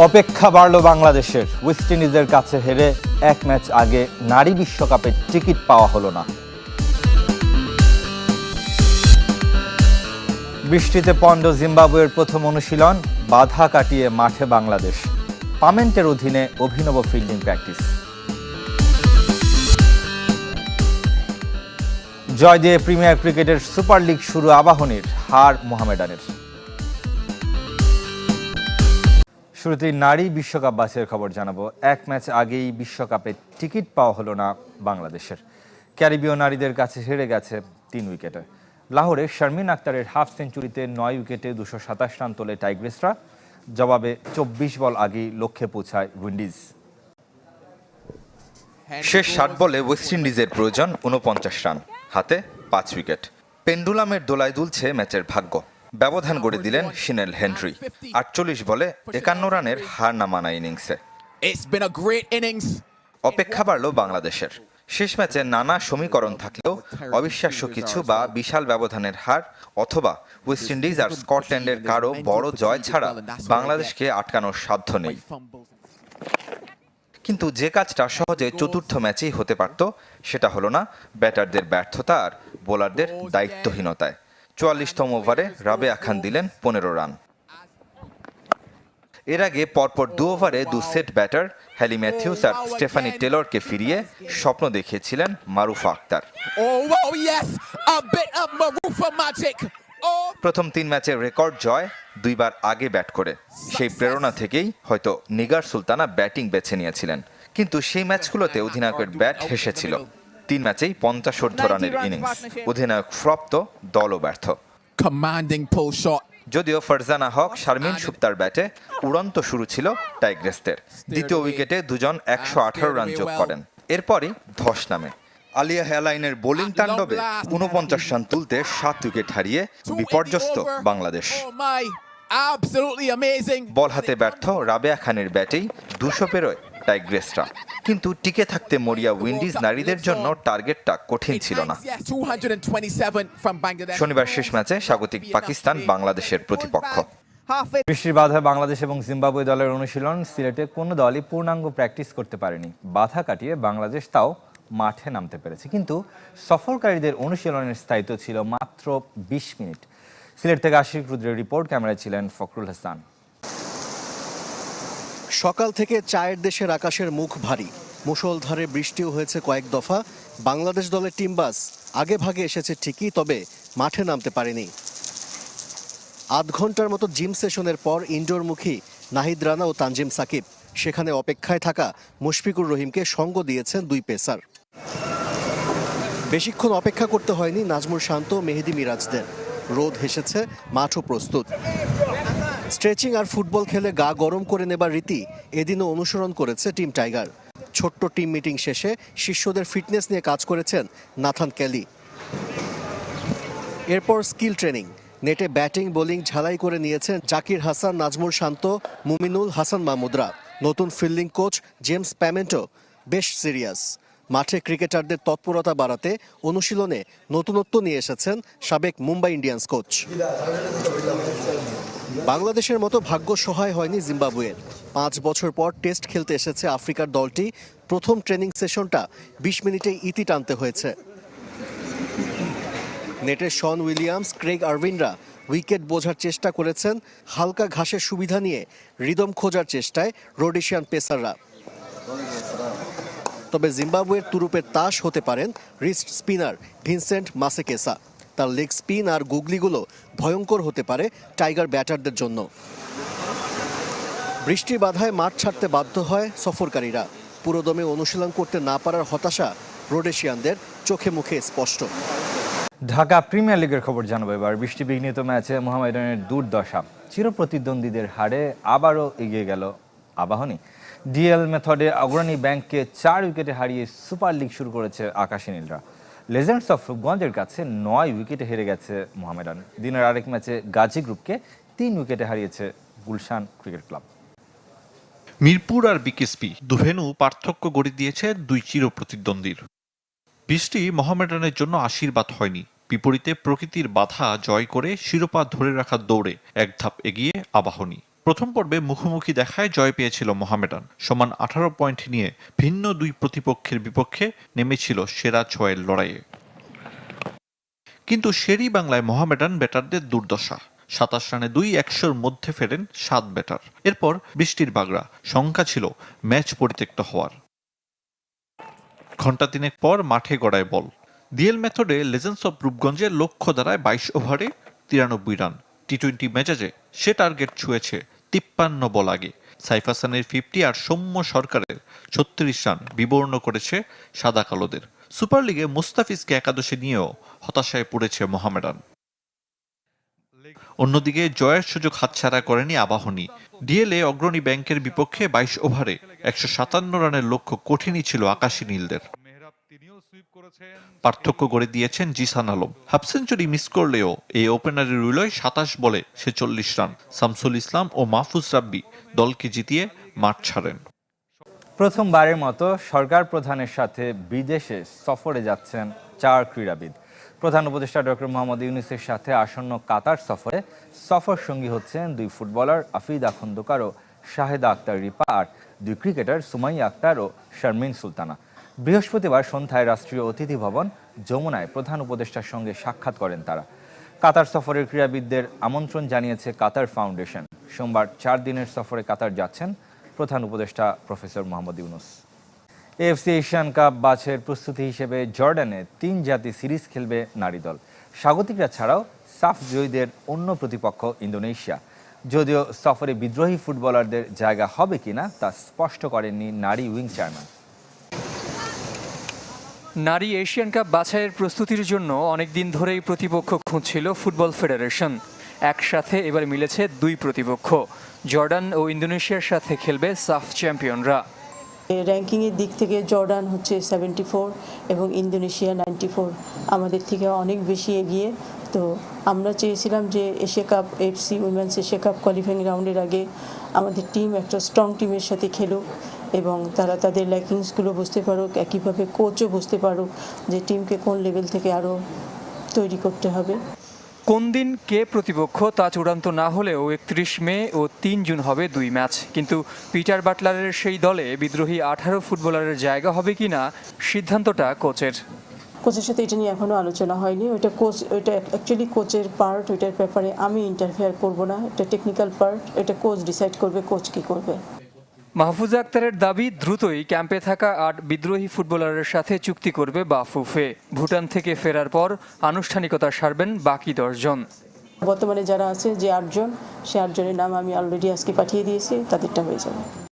অপেক্ষা বাড়ল বাংলাদেশের। ওয়েস্ট ইন্ডিজের কাছে হেরে এক ম্যাচ আগে নারী বিশ্বকাপের টিকিট পাওয়া হলো না। বৃষ্টিতে পণ্ড জিম্বাবুয়ের প্রথম অনুশীলন, বাধা কাটিয়ে মাঠে বাংলাদেশ। পামেন্টের অধীনে অভিনব ফিল্ডিং প্র্যাকটিস। জয় দিয়ে প্রিমিয়ার ক্রিকেটের সুপার লিগ শুরু আবাহনীর, হার মোহামেডানের। শুরুতেই নারী বিশ্বকাপ বাছাইয়ের খবর জানাবো। এক ম্যাচ আগেই বিশ্বকাপে টিকিট পাওয়া হলো না বাংলাদেশের। ক্যারিবীয় নারীদের কাছে হেরে গেছে 3 উইকেটে। লাহোরে শারমিন আক্তারের হাফ সেঞ্চুরিতে 9 উইকেটে 227 রান তোলে টাইগ্রেসরা। জবাবে 24 বল আগেই লক্ষ্যে পৌঁছায় উইন্ডিজ। শেষ 60 বলে ওয়েস্ট ইন্ডিজের প্রয়োজন 49 রান, হাতে 5 উইকেট। পেন্ডুলামের দোলায় দুলছে ম্যাচের ভাগ্য। ব্যবধান গড়ে দিলেন শিনেল হেনরি। 48 বলে 51 রানের হার না মানা ইনিংসে অপেক্ষা বাড়ল বাংলাদেশের। শেষ ম্যাচে নানা সমীকরণ থাকলেও অবিশ্বাস্য কিছু বা বিশাল ব্যবধানের হার অথবা ওয়েস্ট ইন্ডিজ আর স্কটল্যান্ডের কারো বড় জয় ছাড়া বাংলাদেশকে আটকানোর সাধ্য নেই। কিন্তু যে কাজটা সহজে চতুর্থ ম্যাচেই হতে পারত, সেটা হলো না ব্যাটারদের ব্যর্থতা আর বোলারদের দায়িত্বহীনতায়। 44তম ওভারে রাবেয়া খান দিলেন 15 রান। এর আগে পরপর 2 ওভারে 2 সেট ব্যাটার হ্যালি ম্যাথিউস আর স্টেফানি টেলরকে ফিরিয়ে স্বপ্ন দেখিয়েছিলেন মারুফা আক্তার। প্রথম 3 ম্যাচের রেকর্ড জয় 2 বার আগে ব্যাট করে। সেই প্রেরণা থেকেই হয়তো নিগার সুলতানা ব্যাটিং বেছে নিয়েছিলেন, কিন্তু সেই ম্যাচগুলোতে অধিনায়কের ব্যাট হেসেছিল। 3 ম্যাচেই 50 রানের ইনিংস। অধিনায়ক ফ্লপ তো দলও ব্যর্থ। যদিও ফারজানা হক, শারমিন সুপ্তার ব্যাটে উড়ন্ত শুরু ছিল টাইগ্রেসদের। দ্বিতীয় উইকেটে দুজন 118 রান যোগ করেন। এরপরই ধস নামে। আলিয়া হেলাইনের বোলিং তাণ্ডবে 49 রান তুলতে 7 উইকেট হারিয়ে বিপর্যস্ত বাংলাদেশ। বল হাতে ব্যর্থ রাবেয়া খানের ব্যাটেই 200 পেরোয় টাইগ্রেসরা। কিন্তু টিকে থাকতে মরিয়া উইন্ডিজ নারীদের জন্য টার্গেটটা কঠিন ছিল না। শনিবার শেষ ম্যাচে স্বাগতিক পাকিস্তান বাংলাদেশের প্রতিপক্ষ। বৃষ্টির বাধায় বাংলাদেশ এবং জিম্বাবুয়ে দলের অনুশীলন। সিলেটে কোনো দলই পূর্ণাঙ্গ প্র্যাকটিস করতে পারেনি। বাধা কাটিয়ে বাংলাদেশ তাও মাঠে নামতে পেরেছে, কিন্তু সফরকারীদের অনুশীলনের স্থায়িত্ব ছিল মাত্র 20 মিনিট। সিলেট থেকে আশিক রুদ্রের রিপোর্ট, ক্যামেরায় ছিলেন ফখরুল হাসান। সকাল থেকে চায়ের দেশের আকাশের মুখ ভারী। মুষলধারে বৃষ্টিও হয়েছে কয়েক দফা। বাংলাদেশ দলের টিম বাস আগে ভাগে এসেছে ঠিকই, তবে মাঠে নামতে পারেনি। আধ ঘন্টার মতো জিম সেশনের পর ইনডোরমুখী নাহিদ রানা ও তানজিম সাকিব সেখানে অপেক্ষায় থাকা মুশফিকুর রহিমকে সঙ্গ দিয়েছেন 2 পেসার। বেশিক্ষণ অপেক্ষা করতে হয়নি নাজমুল শান্ত, মেহেদী মিরাজদের। রোদ হেসেছে, মাঠও প্রস্তুত। স্ট্রেচিং আর ফুটবল খেলে গা গরম করে নেবার রীতি এদিনও অনুসরণ করেছে টিম টাইগার। ছোট্ট টিম মিটিং শেষে শিষ্যদের ফিটনেস নিয়ে কাজ করেছেন নাথান কেলি। এরপর স্কিল ট্রেনিং। নেটে ব্যাটিং বোলিং ঝালাই করে নিয়েছেন জাকির হাসান, নাজমুল শান্ত, মুমিনুল হাসান মাহমুদরা। নতুন ফিল্ডিং কোচ জেমস প্যামেন্টো বেশ সিরিয়াস। মাঠে ক্রিকেটারদের তৎপরতা বাড়াতে অনুশীলনে নতুনত্ব নিয়ে এসেছেন সাবেক মুম্বাই ইন্ডিয়ান্স কোচ। বাংলাদেশের মতো ভাগ্য সহায় হয়নি জিম্বাবুয়ের। 5 বছর পর টেস্ট খেলতে এসেছে আফ্রিকার দলটি। প্রথম ট্রেনিং সেশনটা 20 মিনিটেই ইতি টানতে হয়েছে। নেটে শন উইলিয়ামস, ক্রেগ আরভিনরা উইকেট বোঝার চেষ্টা করেছেন। হালকা ঘাসের সুবিধা নিয়ে রিদম খোঁজার চেষ্টায় রোডেশিয়ান পেসাররা। তবে জিম্বাবুয়ের তুরুপের তাস হতে পারেন রিস্ট স্পিনার ভিনসেন্ট মাসেকেসা। তার লেগ স্পিন আর গুগলিগুলো ভয়ঙ্কর হতে পারে টাইগার ব্যাটারদের জন্য। বৃষ্টির বাধায় মাঠ ছাড়তে বাধ্য হয় সফরকারীরা। পুরোদমে অনুশীলন করতে না পারার হতাশা রোডেশিয়ানদের চোখে মুখে স্পষ্ট। ঢাকা প্রিমিয়ার লিগের খবর জানাবো এবার। বৃষ্টি বিঘ্নিত ম্যাচে মোহামেডানের দুর্দশা। চিরপ্রতিদ্বন্দ্বীদের হারে আবারও এগিয়ে গেল আবাহনী। ডিএল মেথডে অগ্রণী ব্যাংককে 4 উইকেটে হারিয়ে সুপার লিগ শুরু করেছে আকাশী নীলরা। লেজেন্ডস অফ রূপগঞ্জের কাছে 9 উইকেটে হেরে গেছে মোহামেডান। দিনের আরেক ম্যাচে গাজী গ্রুপকে 3 উইকেটে হারিয়েছে গুলশান ক্রিকেট ক্লাব। মিরপুর আর বিকেএসপি দুভেনু পার্থক্য গড়ে দিয়েছে 2 চিরপ্রতিদ্বন্দ্বীর। বৃষ্টি মোহামেডানের জন্য আশীর্বাদ হয়নি। বিপরীতে প্রকৃতির বাধা জয় করে শিরোপা ধরে রাখার দৌড়ে এক ধাপ এগিয়ে আবাহনী। প্রথম পর্বে মুখোমুখি দেখায় জয় পেয়েছিল মোহামেডান। সমান 18 পয়েন্ট নিয়ে ভিন্ন দুই প্রতিপক্ষের বিপক্ষে নেমেছিল সেরা 6-এর লড়াইয়ে। কিন্তু শেরি বাংলায় মোহামেডান ব্যাটারদের দুর্দশা। 27 রানে 100-র মধ্যে ফেরেন 7 ব্যাটার। এরপর বৃষ্টির বাগড়া, শঙ্কা ছিল ম্যাচ পরিত্যক্ত হওয়ার। ঘণ্টা তিনেক পর মাঠে গড়ায় বল। ডিএল মেথডে লেজেন্ডস অব রূপগঞ্জের লক্ষ্য দাঁড়ায় 22 ওভারে 93 রান। টি-20 মেজাজে সে টার্গেট ছুঁয়েছে 53 বল আগে। সাইফ হাসানের 50 আর সৌম্য সরকারের 36 রান বিবর্ণ করেছে সাদা কালোদের। সুপার লিগে মুস্তাফিজকে একাদশে নিয়েও হতাশায় পড়েছে মোহামেডান। অন্যদিকে জয়ের সুযোগ হাতছাড়া করেনি আবাহনী। ডিএলএ অগ্রণী ব্যাংকের বিপক্ষে 22 ওভারে 157 রানের লক্ষ্য কঠিনই ছিল আকাশী নীলদের। পার্থক্য গড়ে দিয়েছেন Zishan Alam. Half century miss করলেও এই ওপেনারের রইলয় 27 বলে 46 রান। শামসুল ইসলাম ও মাহফুজ রাব্বি দলকে জিতিয়ে মাঠ ছাড়েন। প্রথমবারের মতো সরকার প্রধানের সাথে বিদেশে সফরে যাচ্ছেন 4 ক্রীড়াবিদ। প্রধান উপদেষ্টা ডক্টর মোহাম্মদ ইউনূসের সাথে আসন্ন কাতার সফরে সফর সঙ্গী হচ্ছেন 2 ফুটবলার আফিদা খন্দকার ও শাহেদা আক্তার রিপা আর 2 ক্রিকেটার সুমাইয়া আক্তার ও শারমিন সুলতানা। বৃহস্পতিবার সন্ধ্যায় রাষ্ট্রীয় অতিথি ভবন যমুনায় প্রধান উপদেষ্টার সঙ্গে সাক্ষাৎ করেন তারা। কাতার সফরের ক্রীড়াবিদদের আমন্ত্রণ জানিয়েছে কাতার ফাউন্ডেশন। সোমবার 4 দিনের সফরে কাতার যাচ্ছেন প্রধান উপদেষ্টা professor Mohammad Yunus. AFC Asian cup বাছাইয়ের প্রস্তুতি হিসেবে জর্ডানে 3 জাতি সিরিজ খেলবে নারী দল। স্বাগতিকরা ছাড়াও সাফ জয়ীদের অন্য প্রতিপক্ষ ইন্দোনেশিয়া। যদিও সফরে বিদ্রোহী ফুটবলারদের জায়গা হবে কিনা তা স্পষ্ট করেননি নারী উইং চেয়ারম্যান। নারী এশিয়ান কাপ বাছাইয়ের প্রস্তুতির জন্য অনেকদিন ধরেই প্রতিপক্ষ খুঁজছিল ফুটবল ফেডারেশন। একসাথে এবার মিলেছে 2 প্রতিপক্ষ। জর্ডান ও ইন্দোনেশিয়ার সাথে খেলবে সাফ চ্যাম্পিয়নরা। র্যাঙ্কিংয়ের দিক থেকে জর্ডান হচ্ছে 74 এবং ইন্দোনেশিয়া 94, আমাদের থেকে অনেক বেশি এগিয়ে। তো আমরা চেয়েছিলাম যে Asia cup FC women's Asia cup qualifying রাউন্ডের আগে আমাদের টিম একটা স্ট্রং টিমের সাথে খেলুক এবং তারা তাদের ল্যাকিংসগুলো বুঝতে পারুক, একইভাবে কোচও বুঝতে পারুক যে টিমকে কোন লেভেল থেকে আরও তৈরি করতে হবে। কোন দিন কে প্রতিপক্ষ তা চূড়ান্ত না হলেও 31 মে ও 3 জুন হবে 2 ম্যাচ। কিন্তু পিটার বাটলারের সেই দলে বিদ্রোহী 18 ফুটবলারের জায়গা হবে কিনা সিদ্ধান্তটা কোচের সাথে এটা নিয়ে এখনও আলোচনা হয়নি। ওইটা অ্যাকচুয়ালি কোচের পার্ট, ওইটার ব্যাপারে আমি ইন্টারফেয়ার করব না। এটা টেকনিক্যাল পার্ট, এটা কোচ ডিসাইড করবে কোচ কী করবে। মাহফুজা আক্তারের দাবি দ্রুতই ক্যাম্পে থাকা 8 বিদ্রোহী ফুটবলারের সাথে চুক্তি করবে বাফুফে। ভুটান থেকে ফেরার পর আনুষ্ঠানিকতা সারবেন বাকি 10 জন। বর্তমানে যারা আছে যে 8 জন, সে 8 জনের নাম আমি অলরেডি আজকে পাঠিয়ে দিয়েছি, তাদেরটা হয়ে যাবে।